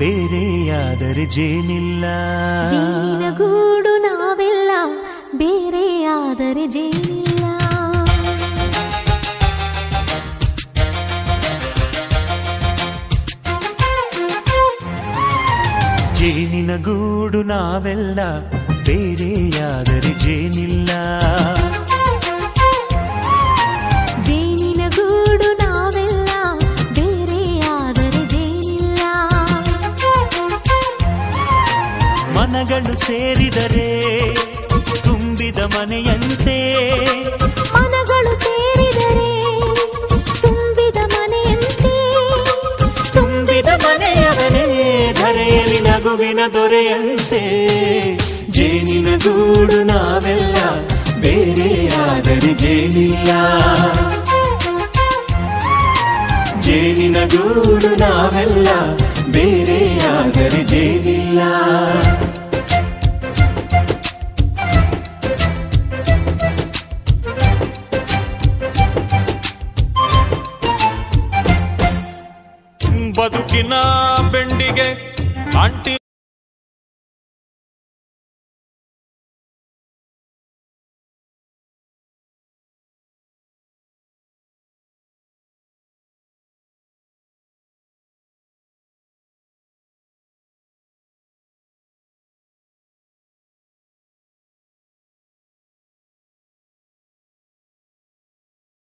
ಬೇರೆಯಾದರೆ ಜೇನಿಲ್ಲ. ಜೇನಿನ ಗೂಡು ನಾವೆಲ್ಲ, ಬೇರೆಯಾದರೆ ಜೇನಿಲ್ಲ. ಜೇನಿನ ಗೂಡು ನಾವೆಲ್ಲ, ಬೇರೆಯಾದರೆ ಜೇನಿಲ್ಲ. ಜೇನಿನ ಗೂಡು ನಾವೆಲ್ಲ, ಬೇರೆಯಾದರೆ ಜೇನಿಲ್ಲ. ಮನಗಳು ಸೇರಿದರೆ ತುಂಬಿದ ಮನೆಯಂತೆ. ಮನಗಳು ಸೇರಿದರೆ ತುಂಬಿದ ಮನೆಯಂತೆ. ತುಂಬಿದ ಮನೆಯವನೇ ಧರೆಯಲ್ಲಿ ನಗುವಿನ ದೊರೆಯಂತೆ. ಜೇನಿನ ಗೂಡು ನಾವೆಲ್ಲ, ಬೇರೆಯಾದರೆ ಜೇನಿಲ್ಲ. ಜೇನಿನ ಗೂಡು ನಾವೆಲ್ಲ, ಬೇರೆಯಾದರೆ ಜೇನಿಲ್ಲ. ಬದುಕಿನ ಬೆಂಡಿಗೆ ಆಂಟಿ